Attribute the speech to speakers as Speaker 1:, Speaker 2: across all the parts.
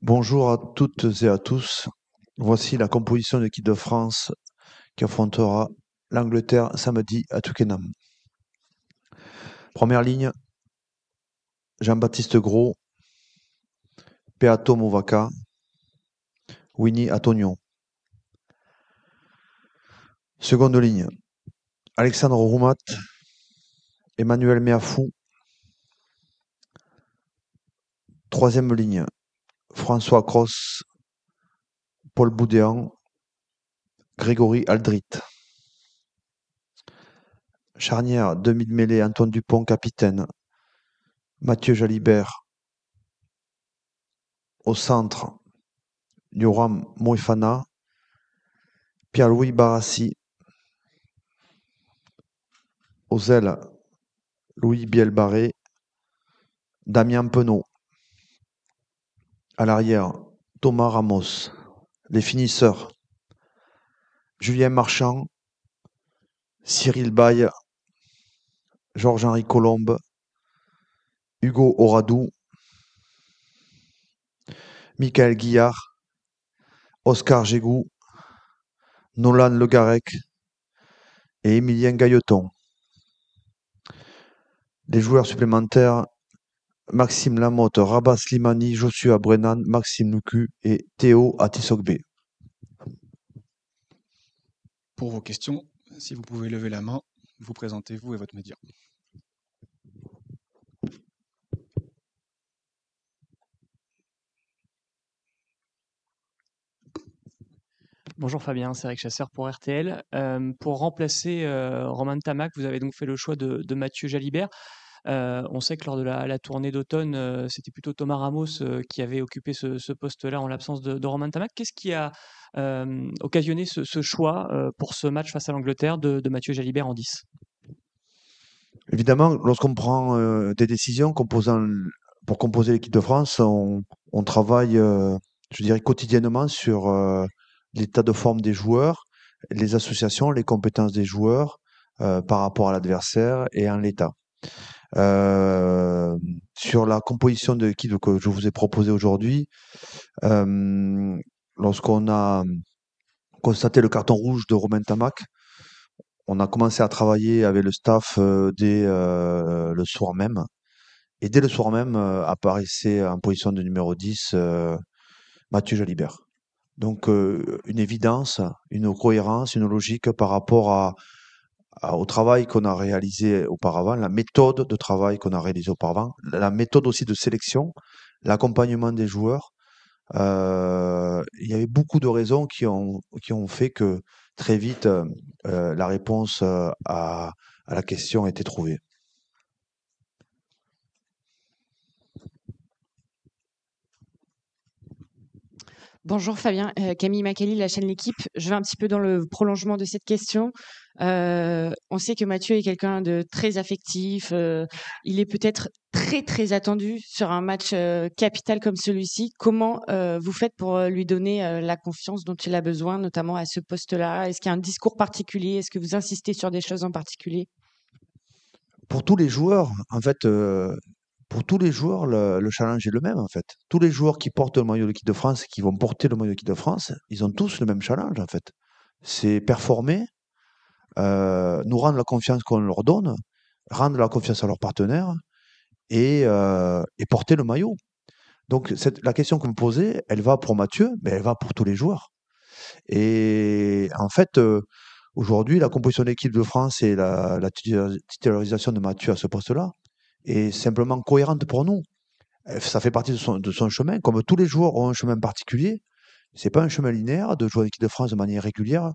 Speaker 1: Bonjour à toutes et à tous. Voici la composition de l'équipe de France qui affrontera l'Angleterre samedi à Twickenham. Première ligne, Jean-Baptiste Gros, Peato Movaca, Winnie Atognon. Seconde ligne, Alexandre Roumat, Emmanuel Meafou. Troisième ligne, François Cros, Paul Boudéan, Grégory Aldrit. Charnière, demi de mêlée, Antoine Dupont, capitaine. Mathieu Jalibert. Au centre, Yoram Moefana, Pierre-Louis Barassi. Aux ailes, Louis Bielbarré, Damien Penaud. À l'arrière, Thomas Ramos. Les finisseurs, Julien Marchand, Cyril Baye, Georges-Henri Colombe, Hugo Oradou, Michael Guillard, Oscar Gégou, Nolan Le Garec et Émilien Gailleton. Les joueurs supplémentaires, Maxime Lamotte, Rabat Slimani, Joshua Brennan, Maxime Lucu et Théo Atisogbe.
Speaker 2: Pour vos questions, si vous pouvez lever la main, vous présentez vous et votre média.
Speaker 3: Bonjour Fabien, c'est Eric Chasseur pour RTL. Pour remplacer Romain Tamac, vous avez donc fait le choix de Mathieu Jalibert. On sait que lors de la tournée d'automne, c'était plutôt Thomas Ramos qui avait occupé ce poste-là en l'absence de Romain Tamac. Qu'est-ce qui a occasionné ce choix pour ce match face à l'Angleterre de Mathieu Jalibert en 10?
Speaker 1: Évidemment, lorsqu'on prend des décisions pour composer l'équipe de France, on travaille, je dirais, quotidiennement sur l'état de forme des joueurs, les associations, les compétences des joueurs par rapport à l'adversaire et en l'état. Sur la composition de l'équipe que je vous ai proposée aujourd'hui, lorsqu'on a constaté le carton rouge de Romain Tamac, on a commencé à travailler avec le staff dès le soir même. Et dès le soir même, apparaissait en position de numéro 10 Mathieu Jalibert. Donc une évidence, une cohérence, une logique par rapport au travail qu'on a réalisé auparavant, la méthode de travail qu'on a réalisé auparavant, la méthode aussi de sélection, l'accompagnement des joueurs. Il y avait beaucoup de raisons qui ont fait que très vite la réponse à la question a été trouvée.
Speaker 4: Bonjour Fabien, Camille Macali, la chaîne L'équipe. Je vais un petit peu dans le prolongement de cette question. On sait que Mathieu est quelqu'un de très affectif. Il est peut-être très très attendu sur un match capital comme celui-ci. Comment vous faites pour lui donner la confiance dont il a besoin, notamment à ce poste-là? Est-ce qu'il y a un discours particulier? Est-ce que vous insistez sur des choses en particulier?
Speaker 1: Pour tous les joueurs, en fait, pour tous les joueurs, le challenge est le même, en fait. Tous les joueurs qui portent le maillot de l'équipe de France, qui vont porter le maillot de l'équipe de France, ils ont tous le même challenge, en fait. C'est performer, nous rendre la confiance qu'on leur donne, rendre la confiance à leurs partenaires et porter le maillot. Donc, la question que vous me posez, elle va pour Mathieu, mais elle va pour tous les joueurs. Et en fait, aujourd'hui, la composition de l'équipe de France et la titularisation de Mathieu à ce poste-là est simplement cohérente pour nous. Ça fait partie de son chemin. Comme tous les joueurs ont un chemin particulier, c'est pas un chemin linéaire de jouer en équipe de France de manière régulière.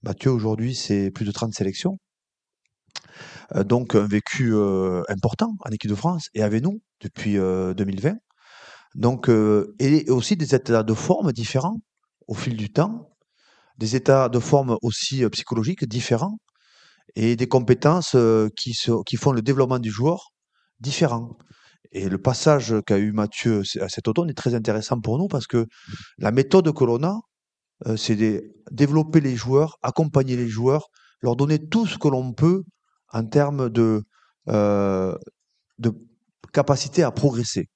Speaker 1: Mathieu, aujourd'hui, c'est plus de 30 sélections. Donc, un vécu important en équipe de France et avec nous depuis 2020. Donc, et aussi des états de forme différents au fil du temps, des états de forme aussi psychologiques différents et des compétences qui font le développement du joueur différent. Et le passage qu'a eu Mathieu à cet automne est très intéressant pour nous parce que la méthode que l'on a, c'est de développer les joueurs, accompagner les joueurs, leur donner tout ce que l'on peut en termes de capacité à progresser.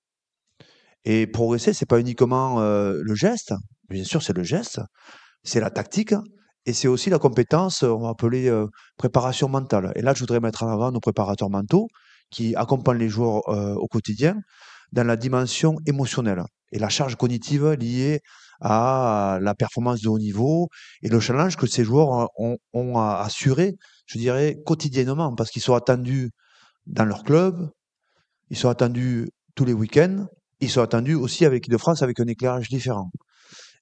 Speaker 1: Et progresser, c'est pas uniquement le geste, bien sûr, c'est le geste, c'est la tactique, et c'est aussi la compétence, on va appeler préparation mentale. Et là, je voudrais mettre en avant nos préparateurs mentaux qui accompagnent les joueurs au quotidien dans la dimension émotionnelle et la charge cognitive liée à la performance de haut niveau et le challenge que ces joueurs ont à assurer, je dirais, quotidiennement, parce qu'ils sont attendus dans leur club, ils sont attendus tous les week-ends, ils sont attendus aussi avec l'équipe de France avec un éclairage différent.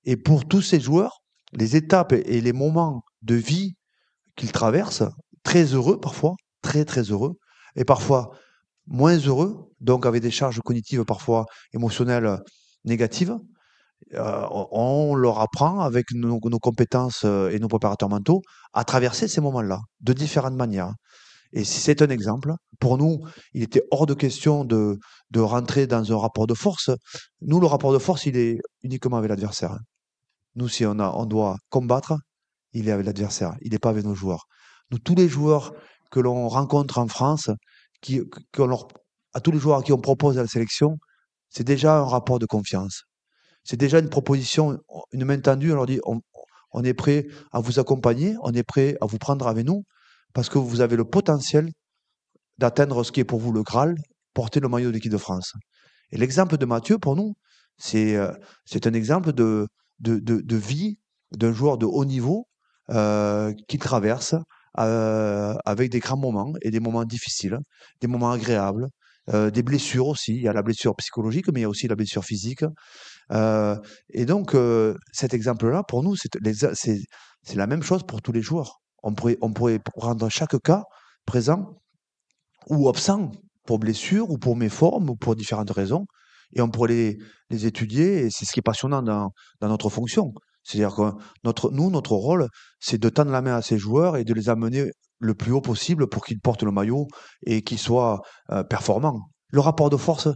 Speaker 1: Et pour tous ces joueurs, les étapes et les moments de vie qu'ils traversent, très heureux parfois, très très heureux, et parfois moins heureux, donc avec des charges cognitives parfois émotionnelles négatives, on leur apprend avec nos compétences et nos préparateurs mentaux à traverser ces moments-là de différentes manières. Et c'est un exemple. Pour nous, il était hors de question de rentrer dans un rapport de force. Nous, le rapport de force, il est uniquement avec l'adversaire. Nous, si on doit combattre, il est avec l'adversaire. Il n'est pas avec nos joueurs. Nous, tous les joueurs que l'on rencontre en France, à tous les joueurs à qui on propose la sélection, c'est déjà un rapport de confiance. C'est déjà une proposition, une main tendue. On leur dit, on est prêt à vous accompagner, on est prêt à vous prendre avec nous, parce que vous avez le potentiel d'atteindre ce qui est pour vous le Graal, porter le maillot de l'équipe de France. Et l'exemple de Mathieu, pour nous, c'est un exemple de vie d'un joueur de haut niveau qui traverse avec des grands moments et des moments difficiles, des moments agréables, des blessures aussi. Il y a la blessure psychologique, mais il y a aussi la blessure physique. Et donc, cet exemple-là, pour nous, c'est la même chose pour tous les joueurs. On pourrait rendre chaque cas présent ou absent pour blessure ou pour méforme ou pour différentes raisons. Et on pourrait les étudier, et c'est ce qui est passionnant dans notre fonction. C'est-à-dire que notre rôle, c'est de tendre la main à ces joueurs et de les amener le plus haut possible pour qu'ils portent le maillot et qu'ils soient performants. Le rapport de force,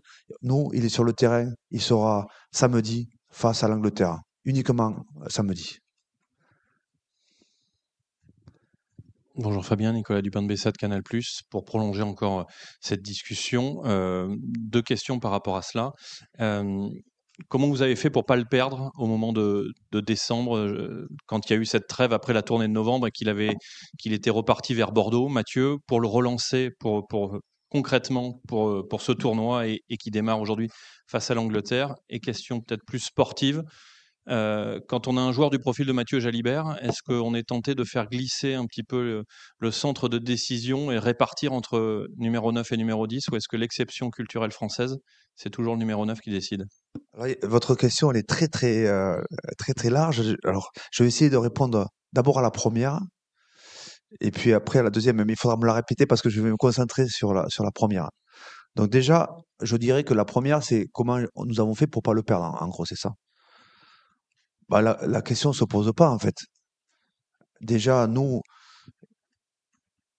Speaker 1: nous, il est sur le terrain, il sera samedi face à l'Angleterre, uniquement samedi.
Speaker 5: Bonjour Fabien, Nicolas Dupin-de-Bessa de Canal+. Pour prolonger encore cette discussion, 2 questions par rapport à cela. Comment vous avez fait pour pas le perdre au moment de décembre, quand il y a eu cette trêve après la tournée de novembre et qu'il était reparti vers Bordeaux, Mathieu, pour le relancer concrètement pour ce tournoi et qui démarre aujourd'hui face à l'Angleterre? Et question peut-être plus sportive, quand on a un joueur du profil de Mathieu Jalibert, est-ce qu'on est tenté de faire glisser un petit peu le centre de décision et répartir entre numéro 9 et numéro 10, ou est-ce que l'exception culturelle française, c'est toujours le numéro 9 qui décide?
Speaker 1: Alors, votre question, elle est très, très large. Alors, je vais essayer de répondre d'abord à la première, et puis après à la deuxième, mais il faudra me la répéter parce que je vais me concentrer sur la première. Donc déjà, je dirais que la première, c'est comment nous avons fait pour pas le perdre, en gros, c'est ça. Bah, la question se pose pas, en fait. Déjà, nous,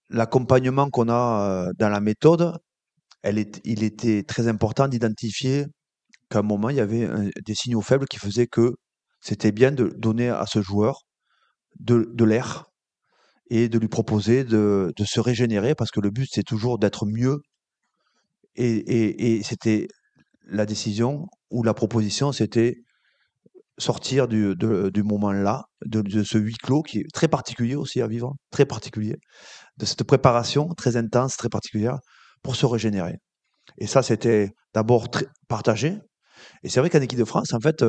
Speaker 1: l'accompagnement qu'on a dans la méthode, il était très important d'identifier qu'à un moment, il y avait des signaux faibles qui faisaient que c'était bien de donner à ce joueur de l'air et de lui proposer de se régénérer, parce que le but, c'est toujours d'être mieux. Et c'était la décision ou la proposition, c'était sortir du moment-là, de ce huis clos qui est très particulier aussi à vivre, très particulier, de cette préparation très intense, très particulière, pour se régénérer. Et ça, c'était d'abord partagé. Et c'est vrai qu'en équipe de France, en fait,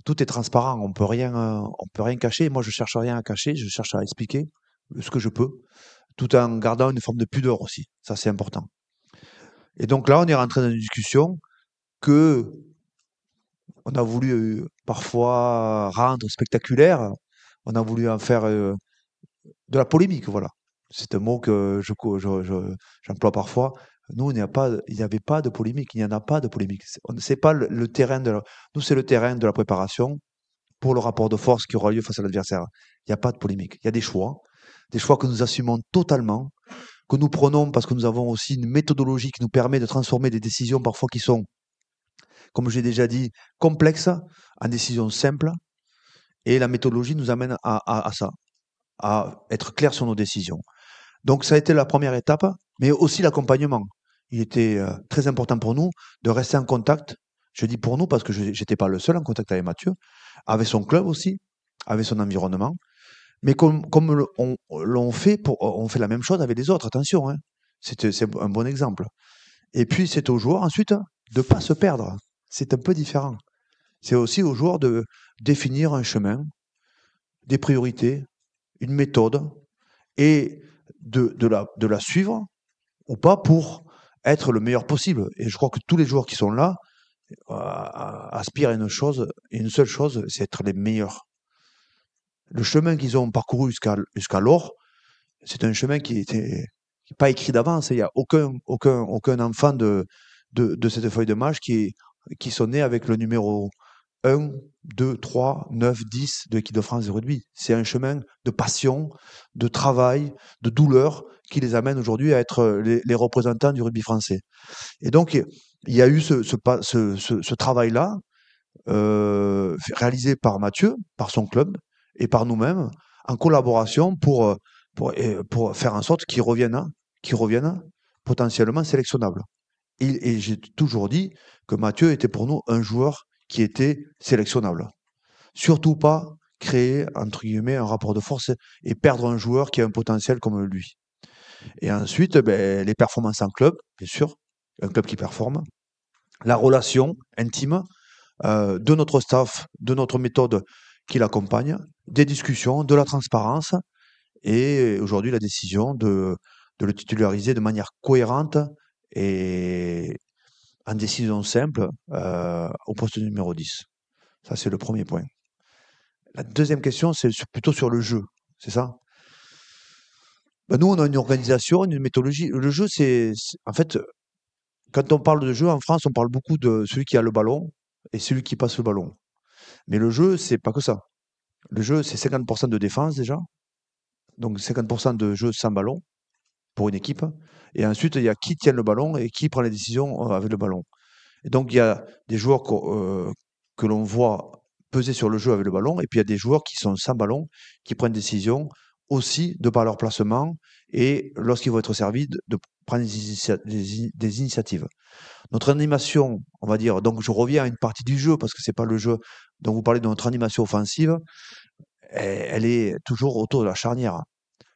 Speaker 1: tout est transparent. On peut rien cacher. Moi, je cherche rien à cacher. Je cherche à expliquer ce que je peux, tout en gardant une forme de pudeur aussi. Ça, c'est important. Et donc là, on est rentré dans une discussion que on a voulu parfois rendre spectaculaire. On a voulu en faire de la polémique, voilà. C'est un mot que j'emploie parfois. Nous, il n'y avait pas de polémique. Il n'y en a pas de polémique. C'est pas le terrain nous, c'est le terrain de la préparation pour le rapport de force qui aura lieu face à l'adversaire. Il n'y a pas de polémique. Il y a des choix que nous assumons totalement, que nous prenons parce que nous avons aussi une méthodologie qui nous permet de transformer des décisions parfois qui sont, comme j'ai déjà dit, complexes en décisions simples. Et la méthodologie nous amène à ça, à être clair sur nos décisions. Donc ça a été la première étape, mais aussi l'accompagnement. Il était très important pour nous de rester en contact Je dis pour nous parce que j'étais pas le seul en contact avec Mathieu, avec son club aussi, avec son environnement. Mais comme on fait la même chose avec les autres, attention, hein. C'est un bon exemple. Et puis c'est aux joueurs ensuite de pas se perdre. C'est un peu différent. C'est aussi aux joueurs de définir un chemin, des priorités, une méthode et de la suivre ou pas pour être le meilleur possible. Et je crois que tous les joueurs qui sont là aspirent à une seule chose, c'est être les meilleurs. Le chemin qu'ils ont parcouru jusqu'à l'or, c'est un chemin qui était pas écrit d'avance. Il n'y a aucun enfant de cette feuille de match qui sont nés avec le numéro 1, 2, 3, 9, 10 de l'équipe de France de rugby. C'est un chemin de passion, de travail, de douleur qui les amène aujourd'hui à être les représentants du rugby français. Et donc, il y a eu ce travail-là réalisé par Mathieu, par son club et par nous-mêmes, en collaboration pour faire en sorte qu'ils reviennent potentiellement sélectionnables. Et j'ai toujours dit que Mathieu était pour nous un joueur qui était sélectionnable. Surtout pas créer, entre guillemets, un rapport de force et perdre un joueur qui a un potentiel comme lui. Et ensuite, les performances en club, bien sûr, un club qui performe, la relation intime de notre staff, de notre méthode qui l'accompagne, des discussions, de la transparence et aujourd'hui la décision de le titulariser de manière cohérente et en décision simple au poste numéro 10. Ça, c'est le premier point. La deuxième question, c'est plutôt sur le jeu, c'est ça? Nous, on a une organisation, une méthodologie. Le jeu, en fait, quand on parle de jeu en France, on parle beaucoup de celui qui a le ballon et celui qui passe le ballon. Mais le jeu, c'est pas que ça. Le jeu, c'est 50% de défense déjà. Donc 50% de jeu sans ballon pour une équipe. Et ensuite, il y a qui tient le ballon et qui prend les décisions avec le ballon. Et donc, il y a des joueurs que l'on voit peser sur le jeu avec le ballon, et puis il y a des joueurs qui sont sans ballon, qui prennent des décisions aussi de par leur placement, et lorsqu'ils vont être servis, de prendre des initiatives. Notre animation, on va dire, donc je reviens à une partie du jeu, parce que c'est pas le jeu dont vous parlez de notre animation offensive, elle est toujours autour de la charnière.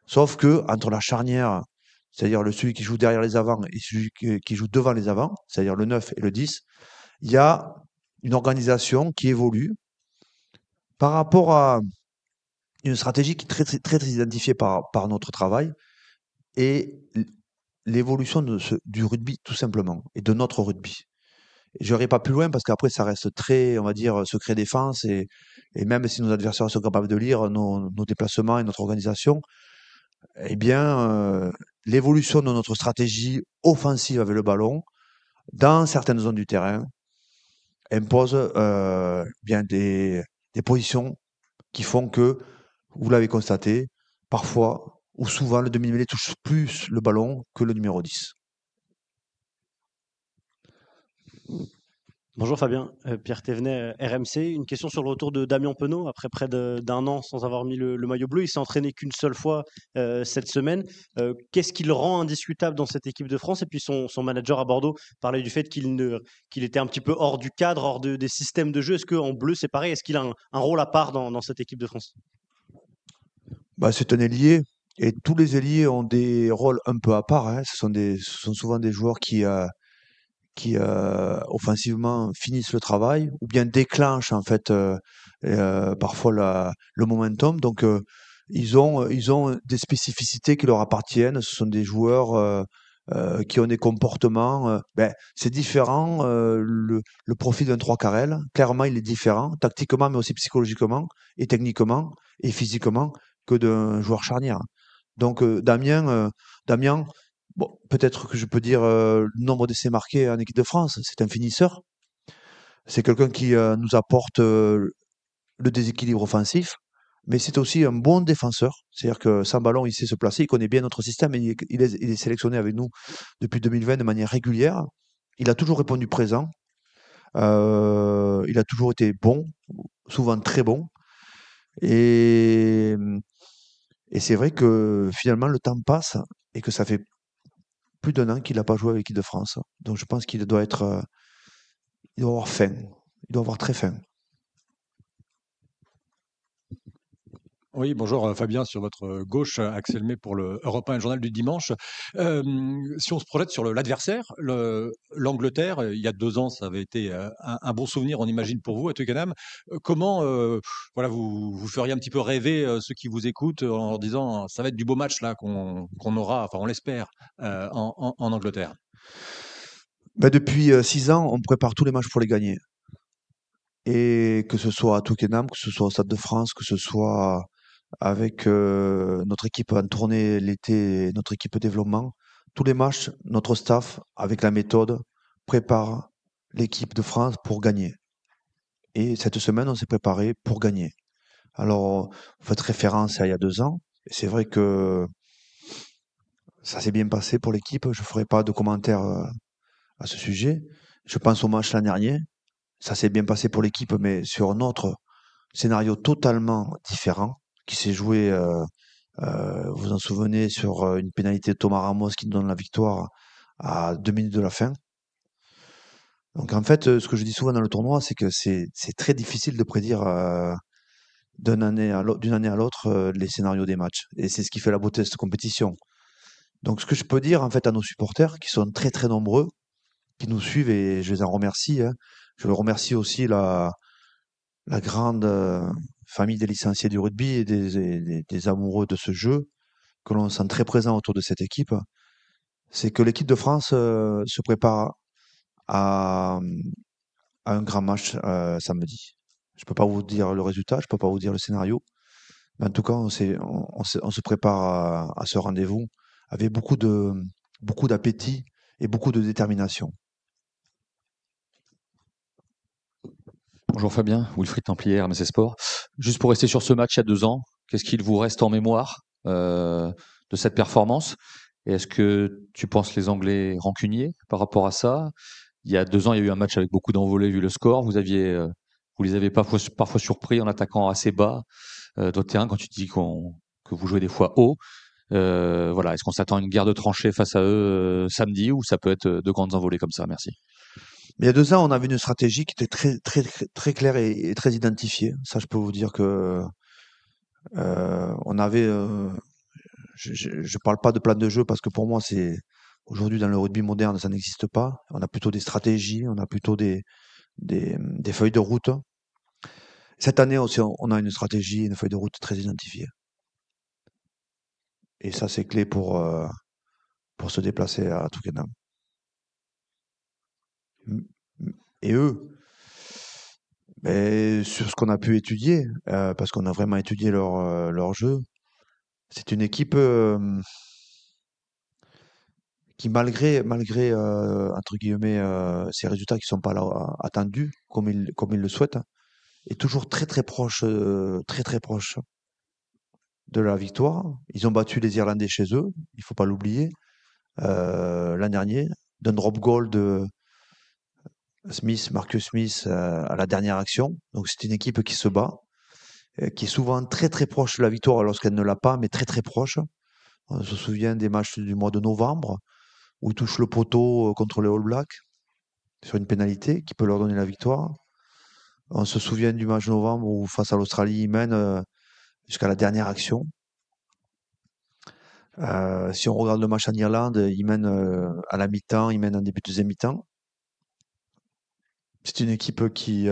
Speaker 1: Sauf que entre la charnière, c'est-à-dire celui qui joue derrière les avants et celui qui joue devant les avants, c'est-à-dire le 9 et le 10, il y a une organisation qui évolue par rapport à une stratégie qui est très, très, très, très identifiée par notre travail et l'évolution du rugby, tout simplement, et de notre rugby. Je n'irai pas plus loin parce qu'après, ça reste très, on va dire, secret défense et même si nos adversaires sont capables de lire nos déplacements et notre organisation, eh bien, l'évolution de notre stratégie offensive avec le ballon dans certaines zones du terrain impose bien des positions qui font que, vous l'avez constaté, parfois ou souvent le demi-mêlée touche plus le ballon que le numéro 10.
Speaker 6: Bonjour Fabien, Pierre Thévenet, RMC. Une question sur le retour de Damien Penaud après près d'un an sans avoir mis le maillot bleu. Il s'est entraîné qu'une seule fois cette semaine. Qu'est-ce qui le rend indiscutable dans cette équipe de France? Et puis son manager à Bordeaux parlait du fait qu'il était un petit peu hors du cadre, hors des systèmes de jeu. Est-ce qu'en bleu c'est pareil? Est-ce qu'il a un rôle à part dans cette équipe de France?
Speaker 1: C'est un ailier et tous les ailiers ont des rôles un peu à part. Hein. Ce sont souvent des joueurs qui offensivement finissent le travail ou bien déclenchent en fait parfois le momentum. Donc ils ont des spécificités qui leur appartiennent. Ce sont des joueurs qui ont des comportements. C'est différent. Le profil d'un 3 Carrel, clairement, il est différent tactiquement, mais aussi psychologiquement et techniquement et physiquement que d'un joueur charnière. Donc Damien. Bon, peut-être que je peux dire le nombre d'essais marqués en équipe de France. C'est un finisseur. C'est quelqu'un qui nous apporte le déséquilibre offensif, mais c'est aussi un bon défenseur. C'est-à-dire que sans ballon, il sait se placer, il connaît bien notre système et il est sélectionné avec nous depuis 2020 de manière régulière. Il a toujours répondu présent. Il a toujours été bon, souvent très bon. Et c'est vrai que finalement, le temps passe et que ça fait plus d'un an qu'il n'a pas joué avec l'équipe de France. Donc je pense qu'il doit être il doit avoir faim. Il doit avoir très faim.
Speaker 7: Oui, bonjour Fabien, sur votre gauche, Axel May pour le Europe 1 et le journal du dimanche. Si on se projette sur l'adversaire, l'Angleterre, il y a 2 ans, ça avait été un bon souvenir, on imagine, pour vous à Twickenham. Comment voilà, vous feriez un petit peu rêver ceux qui vous écoutent en leur disant ça va être du beau match là qu'on aura, enfin on l'espère, en Angleterre.
Speaker 1: Ben, depuis 6 ans, on prépare tous les matchs pour les gagner. Et que ce soit à Twickenham, que ce soit au Stade de France, que ce soit avec notre équipe en tournée l'été, notre équipe de développement, tous les matchs, notre staff, avec la méthode, prépare l'équipe de France pour gagner. Et cette semaine, on s'est préparé pour gagner. Alors, vous faites référence à il y a 2 ans. Et c'est vrai que ça s'est bien passé pour l'équipe. Je ne ferai pas de commentaires à ce sujet. Je pense au match l'an dernier. Ça s'est bien passé pour l'équipe, mais sur un autre scénario totalement différent qui s'est joué, vous vous en souvenez, sur une pénalité de Thomas Ramos qui nous donne la victoire à 2 minutes de la fin. Donc en fait, ce que je dis souvent dans le tournoi, c'est que c'est très difficile de prédire d'une année à l'autre les scénarios des matchs. Et c'est ce qui fait la beauté de cette compétition. Donc ce que je peux dire en fait à nos supporters, qui sont très très nombreux, qui nous suivent, et je les en remercie, hein. Je remercie aussi la grande famille des licenciés du rugby et des amoureux de ce jeu, que l'on sent très présent autour de cette équipe. C'est que l'équipe de France se prépare à, à un grand match samedi. Je peux pas vous dire le résultat, je peux pas vous dire le scénario, mais en tout cas, on se prépare à ce rendez-vous avec beaucoup d'appétit et beaucoup de détermination.
Speaker 8: Bonjour Fabien, Wilfried Templier, RMC Sport. Juste pour rester sur ce match il y a 2 ans, qu'est-ce qu'il vous reste en mémoire de cette performance? Et est-ce que tu penses les Anglais rancuniers par rapport à ça? Il y a 2 ans, il y a eu un match avec beaucoup d'envolées vu le score. Vous les avez parfois surpris en attaquant assez bas d'autres terrains quand tu dis que vous jouez des fois haut. Voilà, est-ce qu'on s'attend à une guerre de tranchées face à eux samedi, ou ça peut être de grandes envolées comme ça? Merci.
Speaker 1: Mais il y a 2 ans, on avait une stratégie qui était très claire et très identifiée. Ça, je peux vous dire que on avait. Je parle pas de plan de jeu parce que pour moi, c'est aujourd'hui dans le rugby moderne, ça n'existe pas. On a plutôt des stratégies, on a plutôt des feuilles de route. Cette année aussi, on a une stratégie, une feuille de route très identifiée. Et ça, c'est clé pour se déplacer à Twickenham. Et eux, ben, sur ce qu'on a pu étudier, parce qu'on a vraiment étudié leur jeu, c'est une équipe qui, malgré entre guillemets, ces résultats qui sont pas là, attendus comme ils le souhaitent, est toujours très proche de la victoire. Ils ont battu les Irlandais chez eux, il faut pas l'oublier, l'an dernier, d'un drop goal de Marcus Smith à la dernière action. Donc c'est une équipe qui se bat, qui est souvent très proche de la victoire lorsqu'elle ne l'a pas, mais très proche. On se souvient des matchs du mois de novembre où ils touchent le poteau contre les All Blacks sur une pénalité qui peut leur donner la victoire. On se souvient du match de novembre où face à l'Australie, ils mènent jusqu'à la dernière action. Si on regarde le match en Irlande, ils mènent à la mi-temps, ils mènent en début de deuxième mi-temps. C'est une équipe qui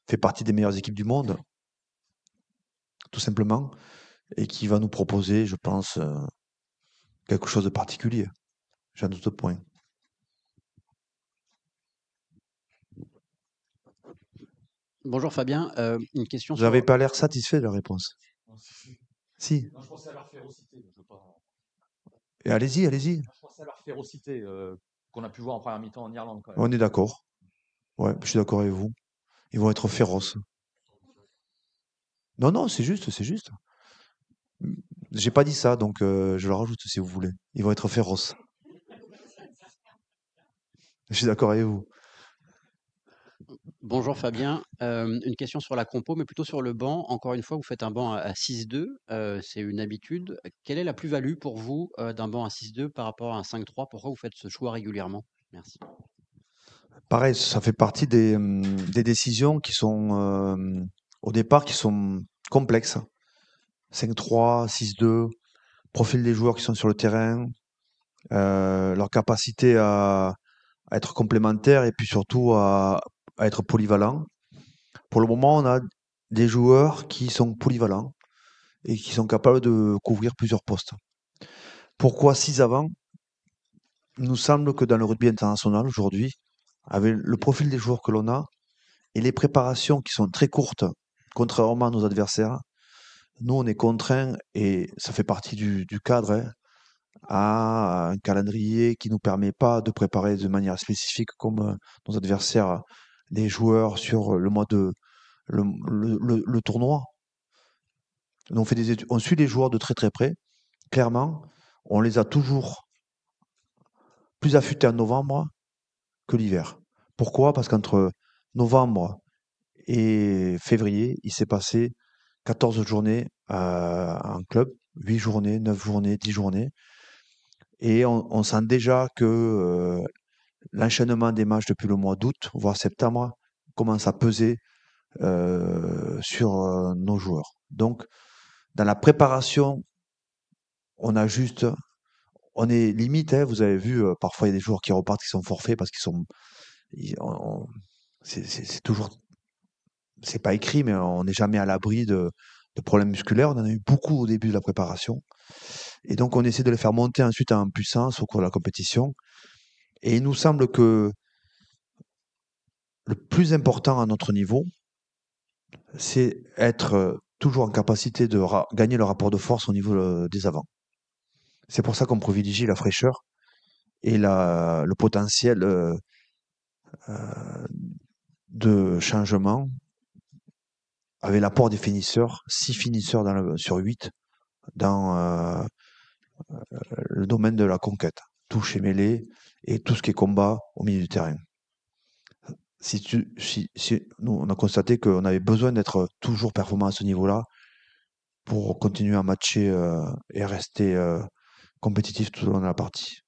Speaker 1: fait partie des meilleures équipes du monde, tout simplement, et qui va nous proposer, je pense, quelque chose de particulier. J'en doute point.
Speaker 9: Bonjour Fabien, une question
Speaker 1: Vous
Speaker 9: sur...
Speaker 1: n'avez pas l'air satisfait de la réponse. Si.
Speaker 5: Non, je pensais à leur férocité.
Speaker 1: Et allez-y.
Speaker 5: Je pensais à leur férocité qu'on a pu voir en première mi-temps en Irlande. Quand même.
Speaker 1: On est d'accord. Ouais, je suis d'accord avec vous. Ils vont être féroces. Non, c'est juste. J'ai pas dit ça, donc je le rajoute si vous voulez. Ils vont être féroces. Je suis d'accord avec vous.
Speaker 9: Bonjour Fabien, une question sur la compo, mais plutôt sur le banc. Encore une fois, vous faites un banc à 6-2, c'est une habitude. Quelle est la plus-value pour vous d'un banc à 6-2 par rapport à un 5-3? Pourquoi vous faites ce choix régulièrement? Merci.
Speaker 1: Pareil, ça fait partie des décisions qui sont, au départ, qui sont complexes. 5-3, 6-2, profil des joueurs qui sont sur le terrain, leur capacité à être complémentaires et puis surtout à être polyvalents. Pour le moment, on a des joueurs qui sont polyvalents et qui sont capables de couvrir plusieurs postes. Pourquoi 6 avant? Il nous semble que dans le rugby international aujourd'hui, avec le profil des joueurs que l'on a et les préparations qui sont très courtes, contrairement à nos adversaires, nous on est contraints, et ça fait partie du cadre, hein, à un calendrier qui ne nous permet pas de préparer de manière spécifique comme nos adversaires, les joueurs sur le tournoi. Nous, on suit les joueurs de très très près. Clairement, on les a toujours plus affûtés en novembre que l'hiver. Pourquoi? Parce qu'entre novembre et février, il s'est passé 14 journées en club, 8 journées, 9 journées, 10 journées. Et on sent déjà que l'enchaînement des matchs depuis le mois d'août, voire septembre, commence à peser sur nos joueurs. Donc, dans la préparation, on est limite, hein, vous avez vu, parfois il y a des joueurs qui repartent, qui sont forfaits parce qu'ils sont, c'est toujours, c'est pas écrit, mais on n'est jamais à l'abri de problèmes musculaires. On en a eu beaucoup au début de la préparation. Et donc, on essaie de les faire monter ensuite en puissance au cours de la compétition. Et il nous semble que le plus important à notre niveau, c'est être toujours en capacité de gagner le rapport de force au niveau des avants. C'est pour ça qu'on privilégie la fraîcheur et le potentiel de changement avec l'apport des finisseurs, 6 finisseurs sur 8 dans le domaine de la conquête, touche et mêlée et tout ce qui est combat au milieu du terrain. Nous, on a constaté qu'on avait besoin d'être toujours performant à ce niveau-là pour continuer à matcher et rester compétitif tout au long de la partie.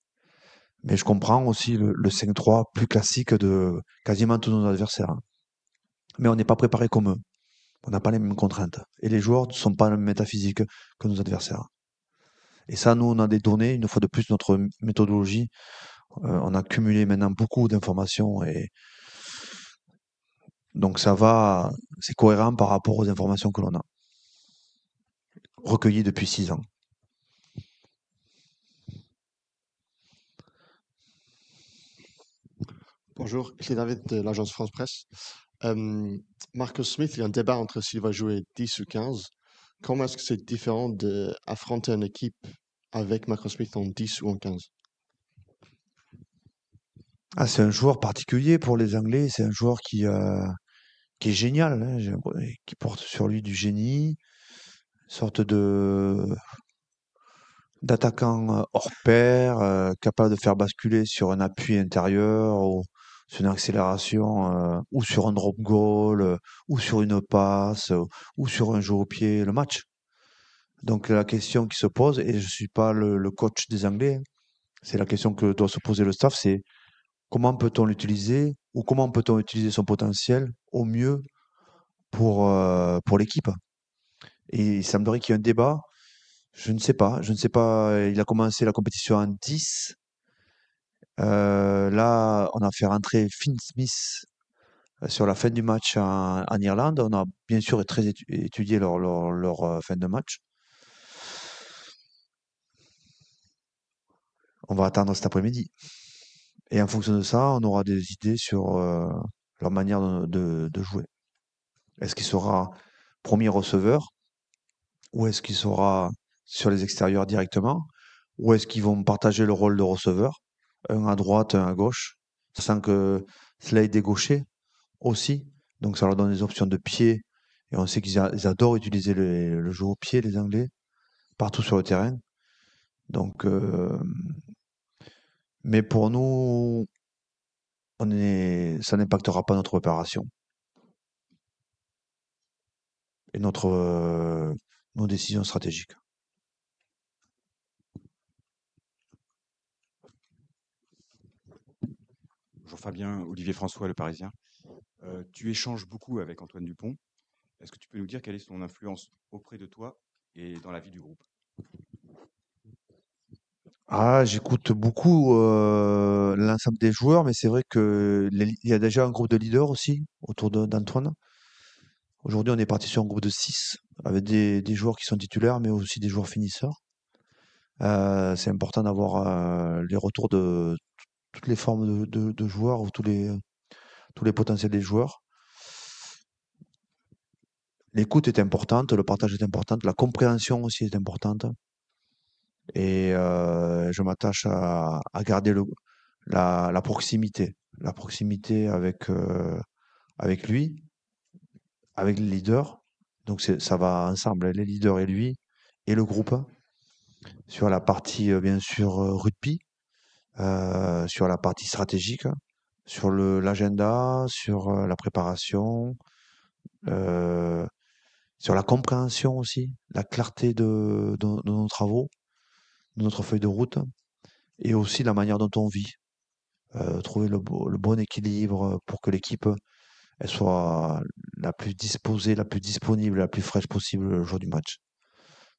Speaker 1: Mais je comprends aussi le 5-3 plus classique de quasiment tous nos adversaires, hein. Mais on n'est pas préparé comme eux. On n'a pas les mêmes contraintes. Et les joueurs ne sont pas la même métaphysique que nos adversaires. Et ça, nous, on a des données. Une fois de plus, notre méthodologie, on a cumulé maintenant beaucoup d'informations. Et donc, c'est cohérent par rapport aux informations que l'on a recueillies depuis 6 ans.
Speaker 10: Bonjour, c'est David de l'agence France Presse. Marcus Smith, il y a un débat entre s'il va jouer 10 ou 15. Comment est-ce que c'est différent d'affronter une équipe avec Marcus Smith en 10 ou en 15?
Speaker 1: Ah, c'est un joueur particulier pour les Anglais. C'est un joueur qui est génial, hein, qui porte sur lui du génie, sorte d'attaquant hors pair, capable de faire basculer sur un appui intérieur ou sur une accélération, ou sur un drop goal, ou sur une passe, ou sur un jeu au pied, le match. Donc la question qui se pose, et je suis pas le coach des Anglais, hein, c'est la question que doit se poser le staff, c'est comment peut-on l'utiliser ou comment peut-on utiliser son potentiel au mieux pour l'équipe. Et il semblerait qu'il y ait un débat. Je ne sais pas. Il a commencé la compétition en 10. Là, on a fait rentrer Finn Smith sur la fin du match en Irlande. On a bien sûr très étudié leur fin de match. On va attendre cet après-midi. Et en fonction de ça, on aura des idées sur leur manière de jouer. Est-ce qu'il sera premier receveur ou est-ce qu'il sera sur les extérieurs directement ou est-ce qu'ils vont partager le rôle de receveur, un à droite, un à gauche, sachant que Slade est gaucher aussi, donc ça leur donne des options de pied et on sait qu'ils adorent utiliser le jeu au pied, les Anglais, partout sur le terrain. Donc, mais pour nous, ça n'impactera pas notre préparation et nos décisions stratégiques.
Speaker 11: Bonjour Fabien, Olivier François, Le Parisien. Tu échanges beaucoup avec Antoine Dupont. Est-ce que tu peux nous dire quelle est son influence auprès de toi et dans la vie du groupe?
Speaker 1: Ah, j'écoute beaucoup l'ensemble des joueurs, mais c'est vrai que il y a déjà un groupe de leaders aussi autour d'Antoine. Aujourd'hui, on est parti sur un groupe de 6 avec des joueurs qui sont titulaires, mais aussi des joueurs finisseurs. C'est important d'avoir les retours de toutes les formes de joueurs ou tous les potentiels des joueurs. L'écoute est importante, le partage est important, la compréhension aussi est importante. Et je m'attache à garder la proximité avec lui, avec les leaders. Donc ça va ensemble, les leaders et lui, et le groupe. Sur la partie, bien sûr, rugby, sur la partie stratégique, sur l'agenda, sur la préparation, sur la compréhension aussi, la clarté de nos travaux, de notre feuille de route, et aussi la manière dont on vit. Trouver le bon équilibre pour que l'équipe elle soit la plus disposée, la plus disponible, la plus fraîche possible le jour du match.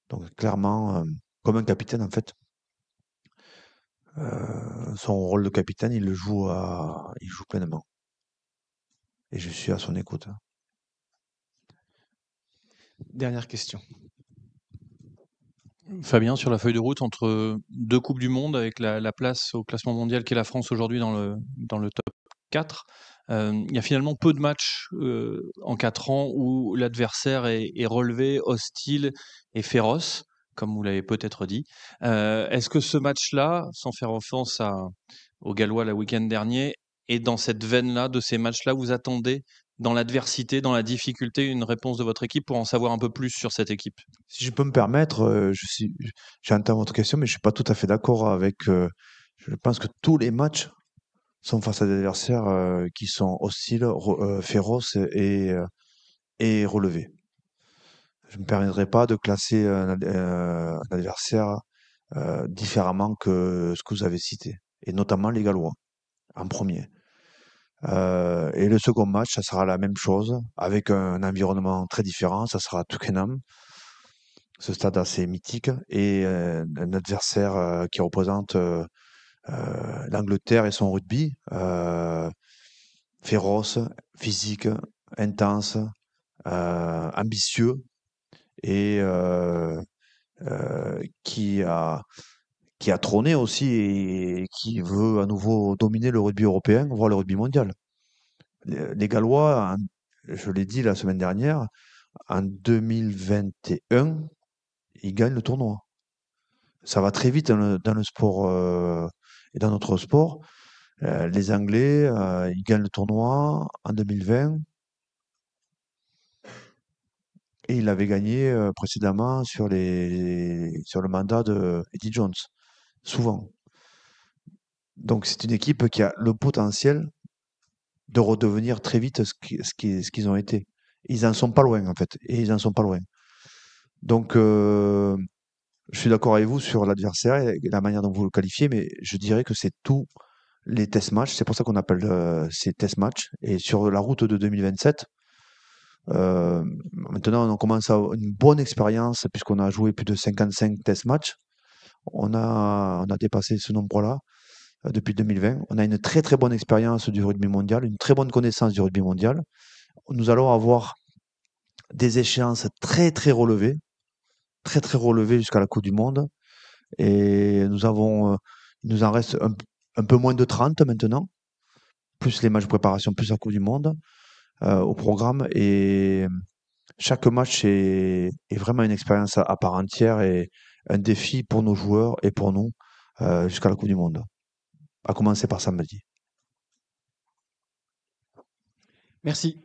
Speaker 1: Donc clairement, comme un capitaine en fait, son rôle de capitaine, il joue pleinement. Et je suis à son écoute.
Speaker 2: Dernière question.
Speaker 5: Fabien, sur la feuille de route, entre 2 Coupes du Monde, avec la place au classement mondial qu'est la France aujourd'hui dans le top 4, il y a finalement peu de matchs en 4 ans où l'adversaire est relevé, hostile et féroce, comme vous l'avez peut-être dit. Est-ce que ce match-là, sans faire offense aux Gallois le week-end dernier, est dans cette veine-là, de ces matchs-là, vous attendez dans l'adversité, dans la difficulté, une réponse de votre équipe pour en savoir un peu plus sur cette équipe?
Speaker 1: Si je peux me permettre, j'entends votre question, mais je suis pas tout à fait d'accord avec. Je pense que tous les matchs sont face à des adversaires qui sont hostiles, féroces et relevés. Je ne me permettrai pas de classer un adversaire différemment que ce que vous avez cité, et notamment les Gallois, en premier. Et le second match, ça sera la même chose, avec un environnement très différent. Ça sera à Twickenham, ce stade assez mythique, et un adversaire qui représente l'Angleterre et son rugby, féroce, physique, intense, ambitieux, et qui a trôné aussi et qui veut à nouveau dominer le rugby européen, voire le rugby mondial. Les Gallois, je l'ai dit la semaine dernière, en 2021, ils gagnent le tournoi. Ça va très vite dans le sport et dans notre sport. Les Anglais, ils gagnent le tournoi en 2020 et ils l'avaient gagné précédemment sur le mandat de Eddie Jones, souvent. Donc c'est une équipe qui a le potentiel de redevenir très vite ce qu'ils ont été. Ils en sont pas loin en fait, et ils en sont pas loin. Donc je suis d'accord avec vous sur l'adversaire et la manière dont vous le qualifiez, mais je dirais que c'est tous les test matchs. C'est pour ça qu'on appelle ces test matchs. Et sur la route de 2027, maintenant on commence à avoir une bonne expérience puisqu'on a joué plus de 55 test matchs. On a dépassé ce nombre-là depuis 2020. On a une très très bonne expérience du rugby mondial, une très bonne connaissance du rugby mondial. Nous allons avoir des échéances très très relevées jusqu'à la Coupe du Monde. Et il nous en reste un peu moins de 30 maintenant, plus les matchs de préparation, plus la Coupe du Monde au programme. Et chaque match est vraiment une expérience à part entière et un défi pour nos joueurs et pour nous jusqu'à la Coupe du Monde. À commencer par samedi.
Speaker 2: Merci.